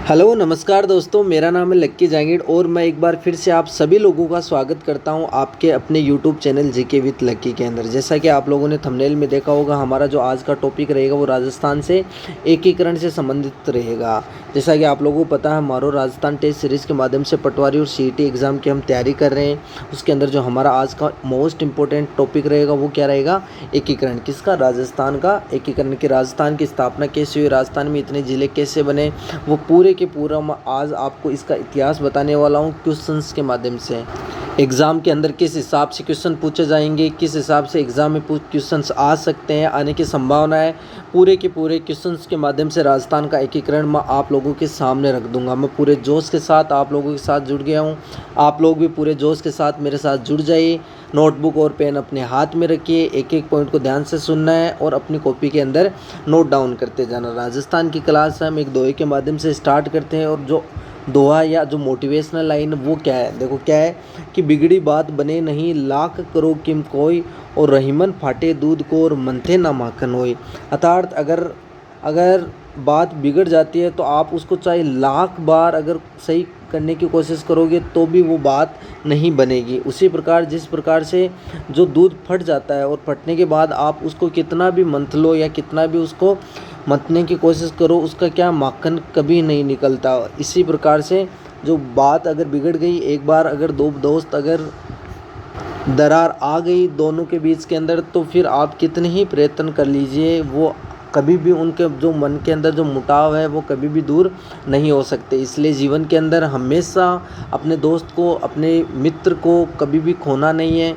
Hello नमस्कार दोस्तों, मेरा नाम है लक्की जांगीड़ और मैं एक बार फिर से आप सभी लोगों का स्वागत करता हूं आपके अपने यूट्यूब चैनल जीके विद लक्की के अंदर। जैसा कि आप लोगों ने थंबनेल में देखा होगा, हमारा जो आज का टॉपिक रहेगा वो राजस्थान से एकीकरण से संबंधित रहेगा। जैसा कि आप लोगों को पता है, हमारो राजस्थान टेस्ट सीरीज़ के माध्यम से पटवारी और सीईटी एग्ज़ाम की हम तैयारी कर रहे हैं। उसके अंदर जो हमारा आज का मोस्ट इंपॉर्टेंट टॉपिक रहेगा वो क्या रहेगा? एकीकरण। किसका? राजस्थान का एकीकरण। की राजस्थान की स्थापना कैसे हुई, राजस्थान में इतने ज़िले कैसे बने, वो पूरे के पूरा मैं आज आपको इसका इतिहास बताने वाला हूँ क्वेश्चंस के माध्यम से। एग्ज़ाम के अंदर किस हिसाब से क्वेश्चन पूछे जाएंगे, किस हिसाब से एग्ज़ाम में क्वेश्चंस आ सकते हैं, आने की संभावना है, पूरे के पूरे क्वेश्चंस के माध्यम से राजस्थान का एकीकरण मैं आप लोगों के सामने रख दूंगा। मैं पूरे जोश के साथ आप लोगों के साथ जुड़ गया हूँ। आप लोग भी पूरे जोश के साथ मेरे साथ जुड़ जाइए। नोटबुक और पेन अपने हाथ में रखिए, एक एक पॉइंट को ध्यान से सुनना है और अपनी कॉपी के अंदर नोट डाउन करते जाना। राजस्थान की क्लास हम एक दोहे के माध्यम से स्टार्ट करते हैं और जो दोहा या जो मोटिवेशनल लाइन वो क्या है, देखो क्या है कि बिगड़ी बात बने नहीं, लाख करो किम कोई, और रहीमन फाटे दूध को और मंथे ना माखन होई। अर्थात अगर बात बिगड़ जाती है तो आप उसको चाहे लाख बार अगर सही करने की कोशिश करोगे तो भी वो बात नहीं बनेगी। उसी प्रकार जिस प्रकार से जो दूध फट जाता है और फटने के बाद आप उसको कितना भी मंथ लो या कितना भी उसको मंथने की कोशिश करो, उसका क्या माखन कभी नहीं निकलता। इसी प्रकार से जो बात अगर बिगड़ गई एक बार, अगर दो दोस्त अगर दरार आ गई दोनों के बीच के अंदर, तो फिर आप कितने ही प्रयत्न कर लीजिए, वो कभी भी उनके जो मन के अंदर जो मुटाव है वो कभी भी दूर नहीं हो सकते। इसलिए जीवन के अंदर हमेशा अपने दोस्त को, अपने मित्र को कभी भी खोना नहीं है,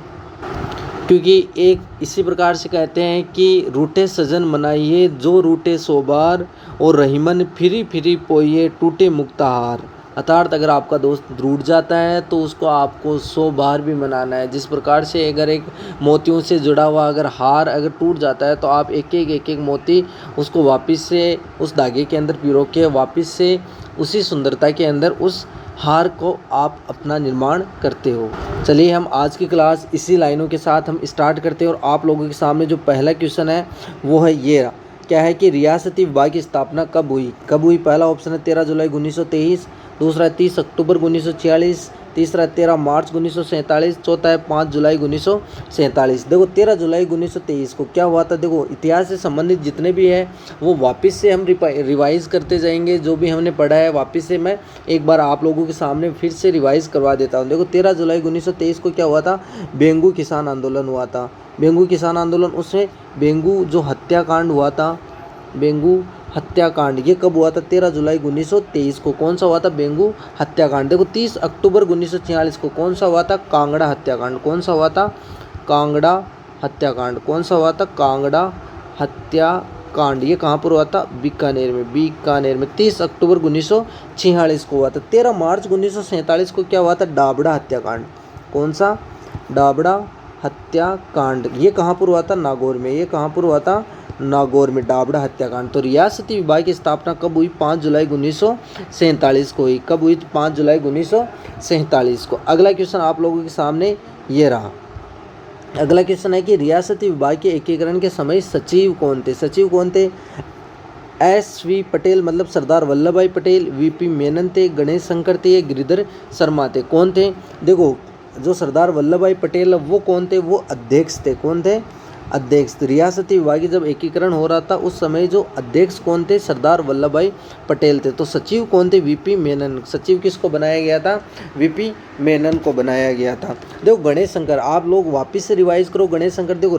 क्योंकि एक इसी प्रकार से कहते हैं कि रूठे सजन मनाइए जो रूठे सो बार, और रहीमन फिरी फिरी पोइए टूटे मुक्ताहार। अर्थात अगर आपका दोस्त रूठ जाता है तो उसको आपको 100 बार भी मनाना है। जिस प्रकार से अगर एक मोतियों से जुड़ा हुआ अगर हार अगर टूट जाता है तो आप एक एक मोती उसको वापस से उस धागे के अंदर पिरो के वापस से उसी सुंदरता के अंदर उस हार को आप अपना निर्माण करते हो। चलिए हम आज की क्लास इसी लाइनों के साथ हम स्टार्ट करते हैं और आप लोगों के सामने जो पहला क्वेश्चन है वो है ये, क्या है कि रियासती विभाग की स्थापना कब हुई? पहला ऑप्शन है 13 जुलाई 1923, दूसरा है 30 अक्टूबर 1946, तीसरा है 13 मार्च 1947, चौथा है 5 जुलाई 1947। देखो 13 जुलाई 1923 को क्या हुआ था, देखो इतिहास से संबंधित जितने भी है वो वापस से हम रिवाइज करते जाएंगे। जो भी हमने पढ़ा है वापस से मैं एक बार आप लोगों के सामने फिर से रिवाइज करवा देता हूँ। देखो 13 जुलाई 1923 को क्या हुआ था, बेंगू किसान आंदोलन हुआ था। बेंगू किसान आंदोलन, उसमें बेंगू जो हत्याकांड हुआ था, बेंगू हत्याकांड, ये कब हुआ था? 13 जुलाई 1923 को। कौन सा हुआ था? बेंगू हत्याकांड। देखो 30 अक्टूबर 1946 को कौन सा हुआ था? कांगड़ा हत्याकांड। कौन सा हुआ था? कांगड़ा हत्याकांड। कौन सा हुआ था? कांगड़ा हत्याकांड। ये कहाँ पर हुआ था? बीकानेर में। बीकानेर में 30 अक्टूबर 1946 को हुआ था। 13 मार्च 1947 को क्या हुआ था? डाबड़ा हत्याकांड। कौन सा? डाबड़ा हत्याकांड। ये कहाँ पर हुआ था? नागौर में। ये कहाँ पर हुआ था? नागौर में डाबड़ा हत्याकांड। तो रियासती विभाग की स्थापना कब हुई? 5 जुलाई 1947 को हुई। कब हुई? 5 जुलाई 1947 को। अगला क्वेश्चन आप लोगों के सामने ये रहा। अगला क्वेश्चन है कि रियासती विभाग के एकीकरण के समय सचिव कौन थे? सचिव कौन थे? SV पटेल मतलब सरदार वल्लभ भाई पटेल, VP मेनन थे, गणेश शंकर थे, गिरिधर शर्मा थे। कौन थे? देखो जो सरदार वल्लभ भाई पटेल वो कौन थे? वो अध्यक्ष थे। कौन थे? अध्यक्ष। रियासती विभाग की जब एकीकरण हो रहा था उस समय जो अध्यक्ष कौन थे? सरदार वल्लभ भाई पटेल थे। तो सचिव कौन थे? VP मेनन। सचिव किसको बनाया गया था? VP मेनन को बनाया गया था। देखो गणेश शंकर, आप लोग वापस से रिवाइज करो। गणेश शंकर देखो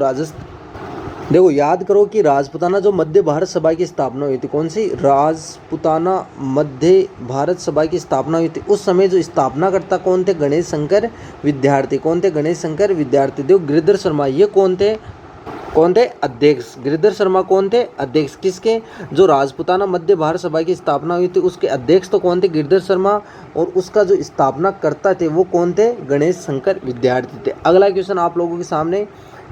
देखो याद करो कि राजपूताना जो मध्य भारत सभा की स्थापना हुई थी, कौन सी? राजपूताना मध्य भारत सभा की स्थापना हुई थी। उस समय जो स्थापनाकर्ता कौन थे? गणेश शंकर विद्यार्थी। कौन थे? गणेश शंकर विद्यार्थी। देखो गिरिधर शर्मा, ये कौन थे? कौन थे? अध्यक्ष। गिरिधर शर्मा कौन थे? अध्यक्ष। किसके? जो राजपूताना मध्य भारत सभा की स्थापना हुई थी उसके अध्यक्ष तो कौन थे? गिरिधर शर्मा। और उसका जो स्थापना करता थे वो कौन थे? गणेश शंकर विद्यार्थी थे। अगला क्वेश्चन आप लोगों के सामने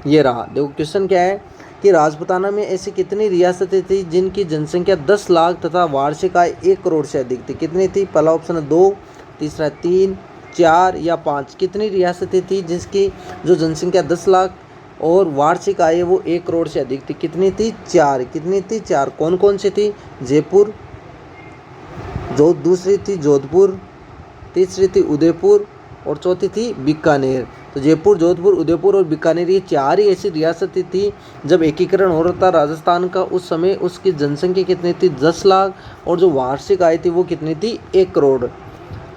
ये रहा। देखो क्वेश्चन क्या है कि राजपूताना में ऐसी कितनी रियासतें थी जिनकी जनसंख्या 10 लाख तथा वार्षिक आय 1 करोड़ से अधिक थी? कितनी थी? पहला ऑप्शन है 2, तीसरा 3, 4 या 5। कितनी रियासतें थी जिसकी जो जनसंख्या 10 लाख और वार्षिक आय वो 1 करोड़ से अधिक थी? कितनी थी? 4। कितनी थी? 4। कौन कौन सी थी? जयपुर, जो दूसरी थी जोधपुर, तीसरी थी उदयपुर और चौथी थी बीकानेर। तो जयपुर, जोधपुर, उदयपुर और बीकानेर ये चार ही ऐसी रियासतें थी जब एकीकरण हो रहा था राजस्थान का। उस समय उसकी जनसंख्या कितनी थी? 10 लाख, और जो वार्षिक आय थी वो कितनी थी? 1 करोड़।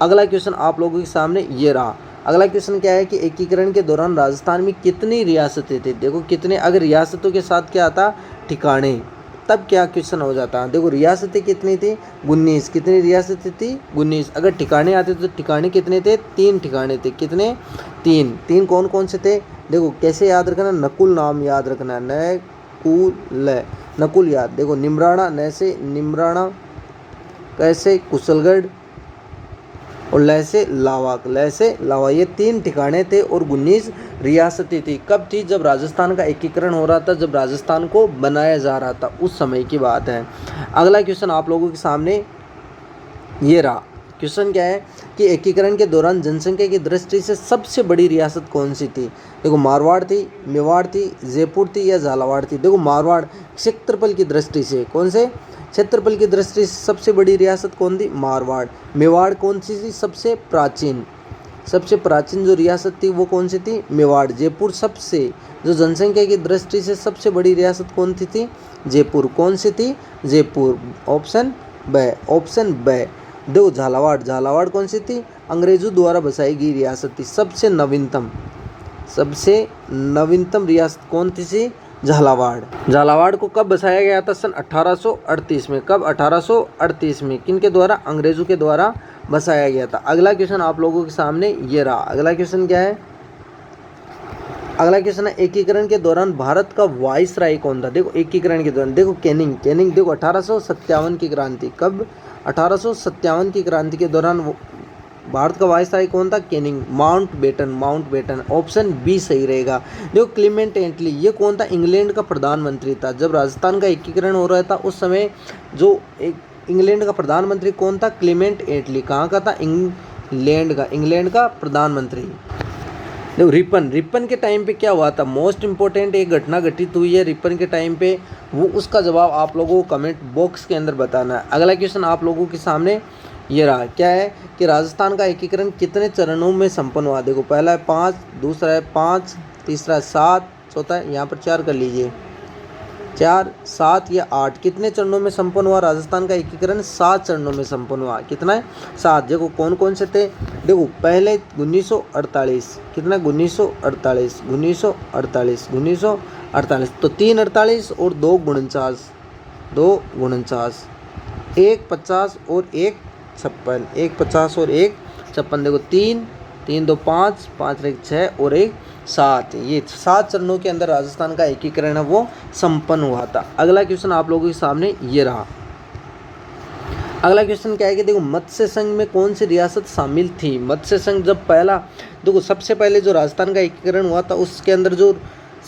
अगला क्वेश्चन आप लोगों के सामने ये रहा। अगला क्वेश्चन क्या है कि एकीकरण के दौरान राजस्थान में कितनी रियासतें थी? देखो कितने, अगर रियासतों के साथ क्या आता? ठिकाने, तब क्या क्वेश्चन हो जाता है। देखो रियासतें कितनी थी? 19। कितनी रियासतें थी? 19। अगर ठिकाने आते तो ठिकाने कितने थे? 3 ठिकाने थे। कितने? 3। 3 कौन कौन से थे? देखो कैसे याद रखना, नकुल नाम याद रखना, नकुल, नकुल याद। देखो निमराना, न से निमराना, कैसे कुशलगढ़, और ल से लावाक, ल से लावा। ये 3 ठिकाने थे और 19 रियासतें थी। कब थी? जब राजस्थान का एकीकरण हो रहा था, जब राजस्थान को बनाया जा रहा था, उस समय की बात है। अगला क्वेश्चन आप लोगों के सामने ये रहा। क्वेश्चन क्या है कि एकीकरण के दौरान जनसंख्या की दृष्टि से सबसे बड़ी रियासत कौन सी थी? देखो मारवाड़ थी, मेवाड़ थी, जयपुर थी या झालावाड़ थी? देखो मारवाड़। क्षेत्रफल की दृष्टि से कौन से? क्षेत्रफल की दृष्टि से सबसे बड़ी रियासत कौन थी? मारवाड़। मेवाड़ कौन सी थी? सबसे प्राचीन जो रियासत थी वो कौन सी थी? मेवाड़। जयपुर सबसे, जो जनसंख्या की दृष्टि से सबसे बड़ी रियासत कौन सी थी? जयपुर। कौन सी थी? जयपुर। ऑप्शन ब। देखो झालावाड़ कौन सी थी? अंग्रेजों द्वारा बसाई गई रियासत थी। सबसे नवीनतम रियासत कौन थी? झालावाड़ को कब बसाया गया था? सन 1838 में। कब? 1838 में। किनके द्वारा? अंग्रेजों के द्वारा बसाया गया था। अगला क्वेश्चन आप लोगों के सामने ये रहा। अगला क्वेश्चन क्या है? अगला क्वेश्चन है एकीकरण के दौरान भारत का वाइसराय कौन था? देखो एकीकरण के दौरान, देखो कैनिंग। देखो 1857 की क्रांति। कब? 1857 की क्रांति के दौरान भारत का वाइसराय कौन था? कैनिंग। माउंटबेटन। ऑप्शन बी सही रहेगा। देखो क्लीमेंट एटली, ये कौन था? इंग्लैंड का प्रधानमंत्री था। जब राजस्थान का एकीकरण हो रहा था उस समय जो इंग्लैंड का प्रधानमंत्री कौन था? क्लीमेंट एटली। कहाँ का था? इंग्लैंड का प्रधानमंत्री। देखो रिपन के टाइम पे क्या हुआ था? मोस्ट इंपॉर्टेंट एक घटना घटित हुई है रिपन के टाइम पे, वो उसका जवाब आप लोगों को कमेंट बॉक्स के अंदर बताना है। अगला क्वेश्चन आप लोगों के सामने ये रहा। क्या है कि राजस्थान का एकीकरण कितने चरणों में संपन्न हुआ? देखो पहला है 5, दूसरा है 5, तीसरा है 7, चौथा है यहाँ पर 4 कर लीजिए, 4, 7 या 8। कितने चरणों में संपन्न हुआ राजस्थान का एकीकरण? 7 चरणों में संपन्न हुआ। कितना है? 7। देखो कौन कौन से थे? देखो पहले 1948। कितना? 1948। तो 3 48 और 2 49, 1 50 और 1 56, 1 50 और 1 56। देखो 3 2 5, 5 1 6 और 1 7। ये 7 चरणों के अंदर राजस्थान का एकीकरण है वो संपन्न हुआ था। अगला क्वेश्चन आप लोगों के सामने ये रहा। अगला क्वेश्चन क्या है कि देखो मत्स्य संघ में कौन सी रियासत शामिल थी? मत्स्य संघ जब पहला, देखो सबसे पहले जो राजस्थान का एकीकरण हुआ था उसके अंदर जो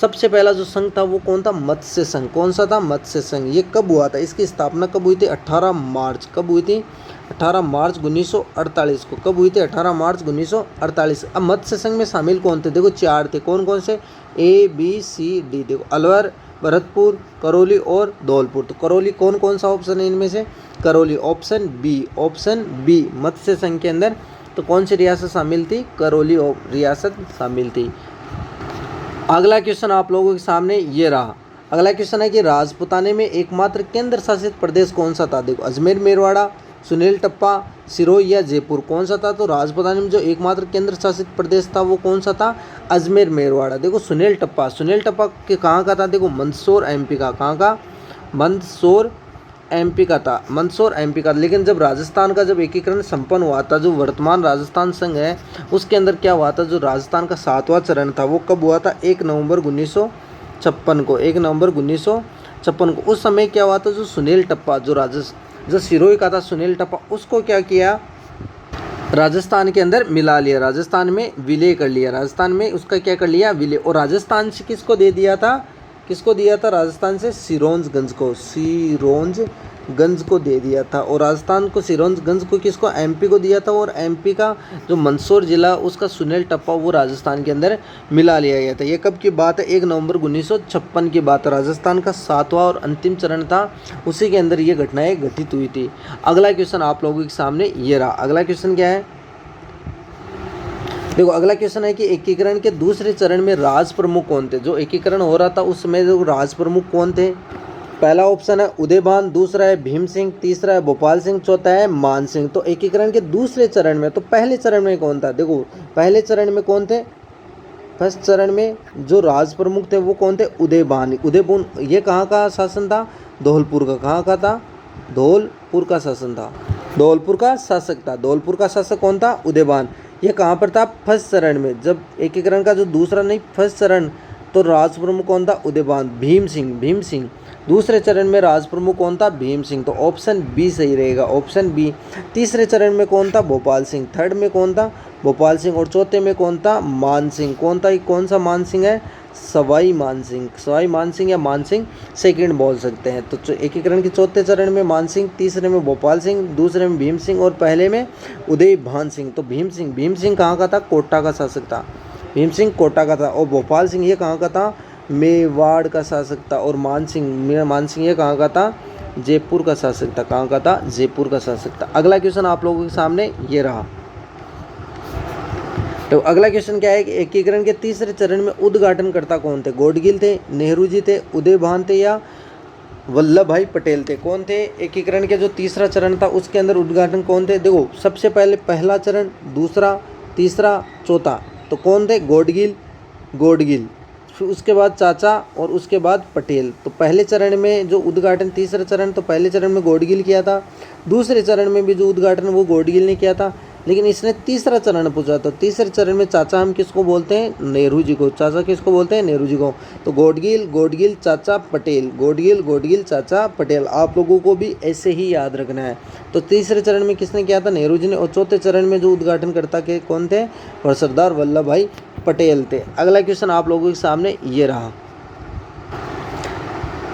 सबसे पहला जो संघ था वो कौन था? मत्स्य संघ। कौन सा था? मत्स्य संघ। ये कब हुआ था? इसकी स्थापना कब हुई थी? 18 मार्च। कब हुई थी? 18 मार्च 1948 को। कब हुई थी? 18 मार्च 1948। अब मत्स्य संघ में शामिल कौन थे? देखो 4 थे। कौन कौन से? ABCD। देखो अलवर, भरतपुर, करौली और धौलपुर। तो करौली कौन सा ऑप्शन है इनमें से? करौली। ऑप्शन बी मत्स्य संघ के अंदर तो कौन सी रियासत शामिल थी? करौली रियासत शामिल थी। अगला क्वेश्चन आप लोगों के सामने ये रहा। अगला क्वेश्चन है कि राजपुताने में एकमात्र केंद्र शासित प्रदेश कौन सा था? देखो अजमेर, मेरवाड़ा, सुनील टप्पा, सिरोही या जयपुर। कौन सा था? तो राजपुताने में जो एकमात्र केंद्र शासित प्रदेश था वो कौन सा था? अजमेर, मेरवाड़ा। देखो सुनील टप्पा के कहाँ का था? देखो मंदसौर MP का। कहाँ का? मंदसौर MP का था। लेकिन जब राजस्थान का जब एकीकरण संपन्न हुआ था, जो वर्तमान राजस्थान संघ है उसके अंदर क्या हुआ था? जो राजस्थान का 7वां चरण था वो कब हुआ था? 1 नवंबर 1956 को। 1 नवंबर 1956 को। उस समय क्या हुआ था? जो सुनील टप्पा जो सिरोही का था, सुनील टप्पा, उसको क्या किया? राजस्थान के अंदर मिला लिया, राजस्थान में विलय कर लिया। राजस्थान में उसका क्या कर लिया? विलय। और राजस्थान से किसको दे दिया था? राजस्थान से सिरोंजगंज सिरोंजगंज को दे दिया था, और राजस्थान को सिरोंजगंज को किसको, एमपी को दिया था, और एमपी का जो मंदसौर जिला उसका सुनील टप्पा वो राजस्थान के अंदर मिला लिया गया था। ये कब की बात है, 1 नवंबर 1956 की बात है। राजस्थान का 7वां और अंतिम चरण था, उसी के अंदर ये घटनाएं घटित हुई थी। अगला क्वेश्चन आप लोगों के सामने ये रहा। अगला क्वेश्चन क्या है, देखो अगला क्वेश्चन है कि एकीकरण के दूसरे चरण में राज प्रमुख कौन थे। जो एकीकरण हो रहा था उस समय जो राज प्रमुख कौन थे, पहला ऑप्शन है उदयभान, दूसरा है भीम सिंह, तीसरा है भोपाल सिंह, चौथा है मान सिंह। तो एकीकरण के दूसरे चरण में, तो पहले चरण में कौन था, देखो पहले चरण में कौन थे, फर्स्ट चरण में जो राज प्रमुख थे वो कौन थे, उदयभान। उदयपुर ये कहाँ का शासन था, धौलपुर का। कहाँ का था, धौलपुर का शासन था, धौलपुर का शासक था। धौलपुर का शासक कौन था, उदयभान। ये कहाँ पर था, फर्स्ट चरण में। जब एकीकरण का जो दूसरा नहीं फर्स्ट चरण, तो राज प्रमुख कौन था, उदयभान। भीम सिंह, भीम सिंह। दूसरे चरण में राज प्रमुख कौन था, भीम सिंह। तो ऑप्शन बी सही रहेगा, ऑप्शन बी। तीसरे चरण में कौन था, भोपाल सिंह। थर्ड में कौन था, भोपाल सिंह। और चौथे में कौन था, मान सिंह। कौन था, कौन सा मान सिंह है, सवाई मान सिंह। सवाई मान सिंह या मान सिंह सेकंड बोल सकते हैं। तो एकीकरण के चौथे चरण में मान सिंह, तीसरे में भोपाल सिंह, दूसरे में भीम सिंह और पहले में उदयभान सिंह। तो भीम सिंह कहाँ का था, कोटा का शासक था। भीम सिंह कोटा का था। और भोपाल सिंह ये कहाँ का था, मेवाड़ का शासक था। और मान सिंह ये कहाँ का था, जयपुर का शासक था। कहाँ का था, जयपुर का शासक था। अगला क्वेश्चन आप लोगों के सामने ये रहा। तो अगला क्वेश्चन क्या है कि एकीकरण के तीसरे चरण में उद्घाटनकर्ता कौन थे, गॉडगिल थे, नेहरू जी थे, उदयभान थे या वल्लभ भाई पटेल थे। कौन थे, एकीकरण के जो तीसरा चरण था उसके अंदर उद्घाटन कौन थे, देखो सबसे पहले पहला चरण, दूसरा, तीसरा, चौथा, तो कौन थे, गॉडगिल, फिर उसके बाद चाचा और उसके बाद पटेल। तो पहले चरण में जो उद्घाटन, तीसरा चरण तो पहले चरण में गॉडगिल किया था, दूसरे चरण में भी जो उद्घाटन वो गॉडगिल ने किया था, लेकिन इसने तीसरा चरण पूछा। तो तीसरे चरण में चाचा हम किसको बोलते हैं, नेहरू जी को। चाचा किसको बोलते हैं, नेहरू जी को। तो गॉडगिल चाचा पटेल, गॉडगिल चाचा पटेल। आप लोगों को भी ऐसे ही याद रखना है। तो तीसरे चरण में किसने किया था, नेहरू जी ने। और चौथे चरण में जो उद्घाटनकर्ता के कौन थे, और सरदार वल्लभ भाई पटेल थे। अगला क्वेश्चन आप लोगों के सामने ये रहा।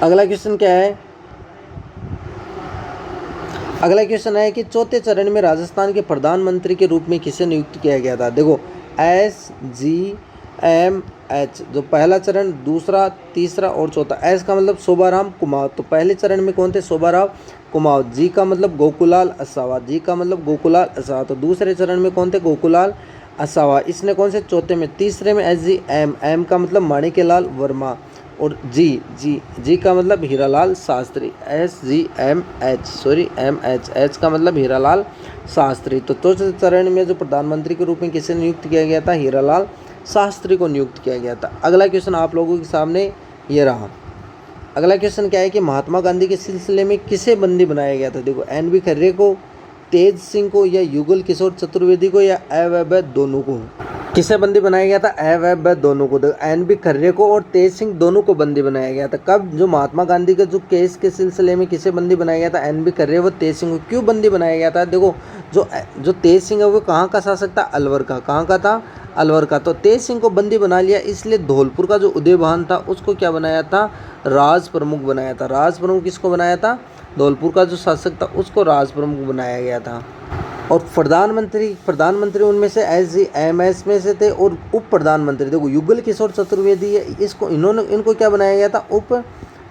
अगला क्वेश्चन क्या है, अगला क्वेश्चन है कि चौथे चरण में राजस्थान के प्रधानमंत्री के रूप में किसे नियुक्त किया गया था। देखो SGMH, जो पहला चरण, दूसरा, तीसरा और चौथा। एस का मतलब शोभाराम कुमावत। तो पहले चरण में कौन थे, शोभाराम कुमावत। जी का मतलब गोकुलाल असावा, जी का मतलब गोकुलाल असावा। तो दूसरे चरण में कौन थे, गोकुलाल असावा। इसने कौन से, चौथे में। तीसरे में SGM का मतलब माणिक्यलाल वर्मा। और जी का मतलब हीरालाल शास्त्री। MH का मतलब हीरालाल शास्त्री। तो चौथे चरण में जो प्रधानमंत्री के रूप में किसे नियुक्त किया गया था, हीरालाल शास्त्री को नियुक्त किया गया था। अगला क्वेश्चन आप लोगों के सामने ये रहा। अगला क्वेश्चन क्या है कि महात्मा गांधी के सिलसिले में किसे बंदी बनाया गया था। देखो NB खर्रे को, तेज सिंह को या युगल किशोर चतुर्वेदी को या अवैध दोनों को। किसे बंदी बनाया गया था, अवैध दोनों को। NB खर्रे को और तेज सिंह दोनों को बंदी बनाया गया था। कब, जो महात्मा गांधी के जो केस के सिलसिले में किसे बंदी बनाया गया था, NB खर्रे व तेज सिंह को। क्यों बंदी बनाया गया था, देखो जो तेज सिंह है वो कहाँ का शासक था, अलवर का। कहाँ का था, अलवर का। तो तेज सिंह को बंदी बना लिया, इसलिए धौलपुर का जो उदयभान था उसको क्या बनाया था, राज प्रमुख बनाया था। राज प्रमुख किसको बनाया था, धौलपुर का जो शासक था उसको राज प्रमुख बनाया गया था। और प्रधानमंत्री उनमें से SGMS में से थे। और उप प्रधानमंत्री, देखो युगल किशोर चतुर्वेदी है, इनको क्या बनाया गया था, उप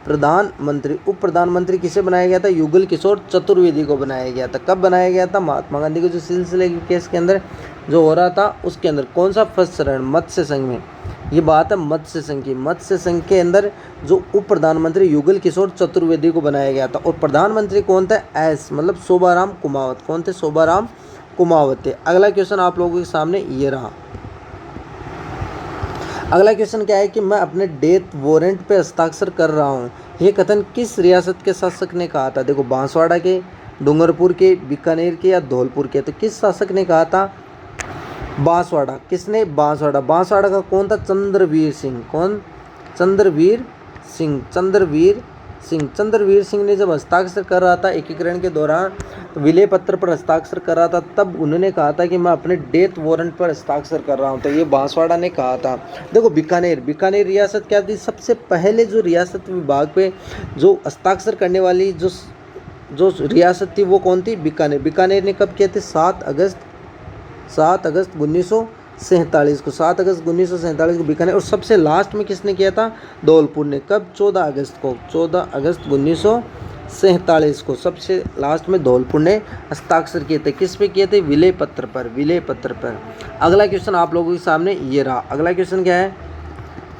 प्रधानमंत्री किसे बनाया गया था, युगल किशोर चतुर्वेदी को बनाया गया था। कब बनाया गया था, महात्मा गांधी के जो सिलसिले के केस के अंदर जो हो रहा था उसके अंदर। कौन सा, फर्स्ट चरण, मत्स्य संघ में। ये बात है मत्स्य संघ की। मत्स्य संघ के अंदर जो उप प्रधानमंत्री युगल किशोर चतुर्वेदी को बनाया गया था। और प्रधानमंत्री कौन थे, एस मतलब शोभाराम कुमावत। कौन थे, शोभाराम कुमावत थे। अगला क्वेश्चन आप लोगों के सामने ये रहा। अगला क्वेश्चन क्या है कि मैं अपने डेथ वारंट पे हस्ताक्षर कर रहा हूँ, ये कथन किस रियासत के शासक ने कहा था। देखो बांसवाड़ा के, डूंगरपुर के, बीकानेर के या धौलपुर के। तो किस शासक ने कहा था, बांसवाड़ा। किसने, बांसवाड़ा का कौन था, चंद्रवीर सिंह। कौन, चंद्रवीर सिंह ने जब हस्ताक्षर कर रहा था एकीकरण के दौरान, विलय पत्र पर हस्ताक्षर कर रहा था, तब उन्होंने कहा था कि मैं अपने डेथ वारंट पर हस्ताक्षर कर रहा हूं। तो ये बांसवाड़ा ने कहा था। देखो बीकानेर रियासत क्या थी, सबसे पहले जो रियासत विभाग पे जो हस्ताक्षर करने वाली जो जो रियासत थी वो कौन थी? बीकानेर। बीकानेर ने कब किए थे? 7 अगस्त 1947 को, 7 अगस्त 1947 को बीकानेर। और सबसे लास्ट में किसने किया था? धौलपुर ने। कब? 14 अगस्त को, 14 अगस्त 1947 को सबसे लास्ट में धौलपुर ने हस्ताक्षर किए थे। किस पे किए थे? विलय पत्र पर, विलय पत्र पर। अगला क्वेश्चन आप लोगों के सामने ये रहा। अगला क्वेश्चन क्या है?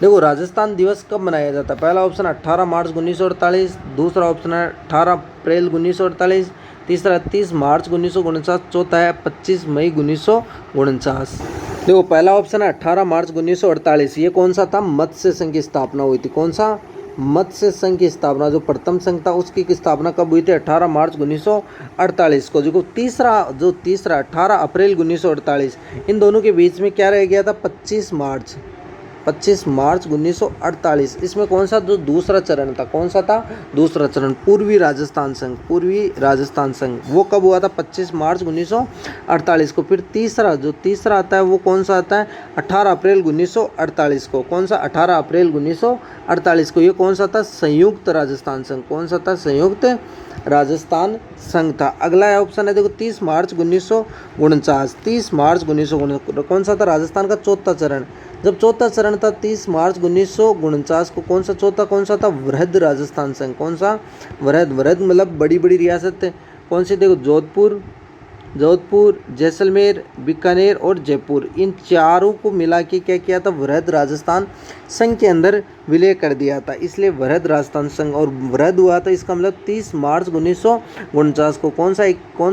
देखो, राजस्थान दिवस कब मनाया जाता है? पहला ऑप्शन 18 मार्च 1948, दूसरा ऑप्शन है 18 अप्रैल 1948, तीसरा 30 मार्च 1949, चौथा है 25 मई 1949। देखो, पहला ऑप्शन है 18 मार्च 1948। ये कौन सा था? मत्स्य संघ की स्थापना हुई थी। कौन सा? मत्स्य संघ की स्थापना, जो प्रथम संघ था उसकी स्थापना कब हुई थी? 18 मार्च 1948 को। जो तीसरा 18 अप्रैल 1948, इन दोनों के बीच में क्या रह गया था? 25 मार्च 1948। इसमें कौन सा जो दूसरा चरण था? कौन सा था? दूसरा चरण, पूर्वी राजस्थान संघ, पूर्वी राजस्थान संघ, वो कब हुआ था? 25 मार्च 1948 को। फिर तीसरा आता है वो कौन सा आता है? 18 अप्रैल 1948 को। कौन सा? 18 अप्रैल 1948 को। ये कौन सा था? संयुक्त राजस्थान संघ। कौन सा था? संयुक्त राजस्थान संघ था। अगला ऑप्शन है देखो 30 मार्च 1949। 30 मार्च 1949 कौन सा था? राजस्थान का चौथा चरण। जब चौथा चरण था 30 मार्च 1949 को, कौन सा चौथा कौन सा था? वृहद राजस्थान संघ। कौन सा? वृहद मतलब बड़ी बड़ी रियासत कौन सी? देखो, जोधपुर, जैसलमेर, बीकानेर और जयपुर, इन चारों को मिला के क्या किया था? वृहद राजस्थान संघ के अंदर विलय कर दिया था, इसलिए वृहद राजस्थान संघ। और वृहद हुआ था, इसका मतलब 30 मार्च 1949 को। कौन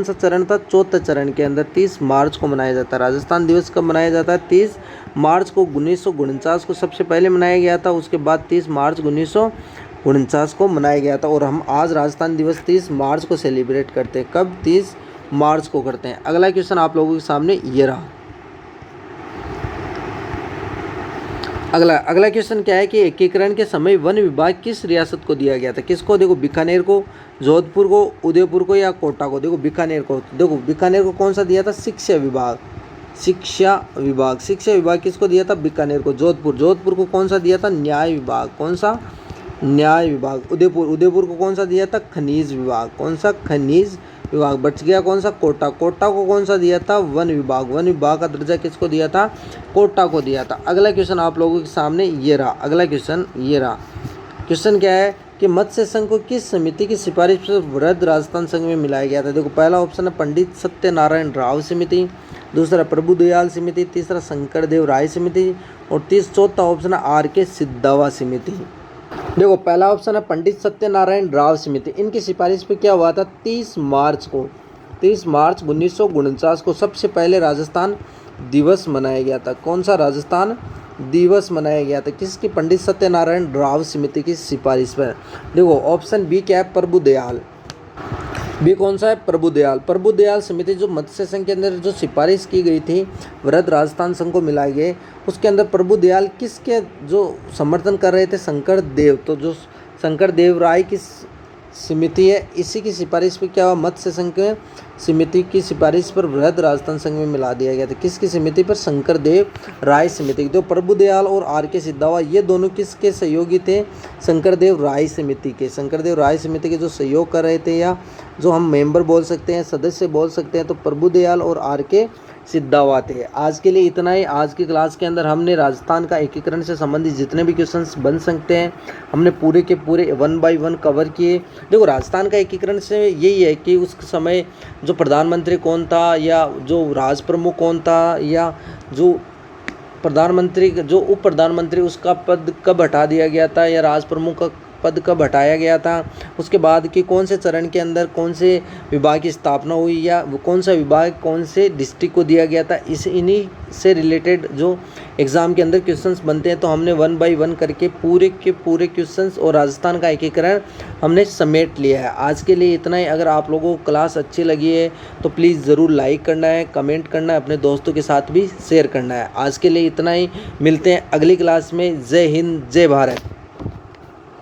सा चरण था? चौथा चरण के अंदर 30 मार्च को मनाया जाता है। राजस्थान दिवस कब मनाया जाता है? 30 मार्च को 1949 को सबसे पहले मनाया गया था, उसके बाद 30 मार्च 1949 को मनाया गया था। और हम आज राजस्थान दिवस 30 मार्च को सेलिब्रेट करते हैं। कब? 30 मार्च को करते हैं। अगला क्वेश्चन आप लोगों के सामने ये रहा। अगला क्वेश्चन क्या है कि एकीकरण के समय वन विभाग किस रियासत को दिया गया था? किसको? देखो, बीकानेर को, जोधपुर को, उदयपुर को या कोटा को? देखो, बीकानेर को। देखो, बीकानेर को कौन सा दिया था? शिक्षा विभाग किसको दिया था? बीकानेर को। जोधपुर को कौन सा दिया था? न्याय विभाग। कौन सा? न्याय विभाग। उदयपुर को कौन सा दिया था? खनिज विभाग। कौन सा? खनिज विभाग। बच गया कौन सा? कोटा को कौन सा दिया था? वन विभाग का दर्जा किसको दिया था? कोटा को दिया था। अगला क्वेश्चन आप लोगों के सामने ये रहा। अगला क्वेश्चन ये रहा। क्वेश्चन क्या है कि मत्स्य संघ को किस समिति की सिफारिश पर वृहद राजस्थान संघ में मिलाया गया था? देखो, पहला ऑप्शन है पंडित सत्यनारायण राव समिति, दूसरा प्रभुदयाल समिति, तीसरा शंकरदेव राय समिति और चौथा ऑप्शन है RK सिद्धावा समिति। देखो, पहला ऑप्शन है पंडित सत्यनारायण राव समिति। इनकी सिफारिश पे क्या हुआ था? 30 मार्च 1949 को सबसे पहले राजस्थान दिवस मनाया गया था। कौन सा? राजस्थान दिवस मनाया गया था। किसकी? पंडित सत्यनारायण राव समिति की सिफारिश पर। देखो, ऑप्शन बी क्या है? प्रभुदयाल। बी कौन सा है? प्रभुदयाल समिति। जो मत्स्य संघ के अंदर जो सिफारिश की गई थी वृहद राजस्थान संघ को मिलाए गए, उसके अंदर प्रभुदयाल किसके जो समर्थन कर रहे थे? शंकरदेव। तो जो शंकरदेव राय की समिति है, इसी की सिफारिश पे क्या हुआ? मत्स्य संघ के समिति की सिफारिश पर वृहद राजस्थान संघ में मिला दिया गया था। किसकी समिति पर? शंकरदेव राय समिति। तो प्रभुदयाल और RK सिद्धावा ये दोनों किसके सहयोगी थे? शंकरदेव राय समिति के जो सहयोग कर रहे थे, या जो हम मेंबर बोल सकते हैं, सदस्य बोल सकते हैं, तो प्रभुदयाल और RK सिद्धावा थे। आज के लिए इतना ही। आज की क्लास के अंदर हमने राजस्थान का एकीकरण से संबंधित जितने भी क्वेश्चंस बन सकते हैं हमने पूरे के पूरे 1 बाय 1 कवर किए। देखो, राजस्थान का एकीकरण से यही है कि उस समय जो प्रधानमंत्री कौन था, या जो राज प्रमुख कौन था, या जो प्रधानमंत्री, जो उप प्रधानमंत्री, उसका पद कब हटा दिया गया था, या राज प्रमुख का पद कब हटाया गया था, उसके बाद कि कौन से चरण के अंदर कौन से विभाग की स्थापना हुई, या कौन सा विभाग कौन से डिस्ट्रिक्ट को दिया गया था, इन्हीं से रिलेटेड जो एग्ज़ाम के अंदर क्वेश्चंस बनते हैं, तो हमने 1 बाय 1 करके पूरे के पूरे क्वेश्चंस और राजस्थान का एकीकरण हमने समेट लिया है। आज के लिए इतना ही। अगर आप लोगों को क्लास अच्छी लगी है तो प्लीज़ ज़रूर लाइक करना है, कमेंट करना है, अपने दोस्तों के साथ भी शेयर करना है। आज के लिए इतना ही। मिलते हैं अगली क्लास में। जय हिंद, जय भारत।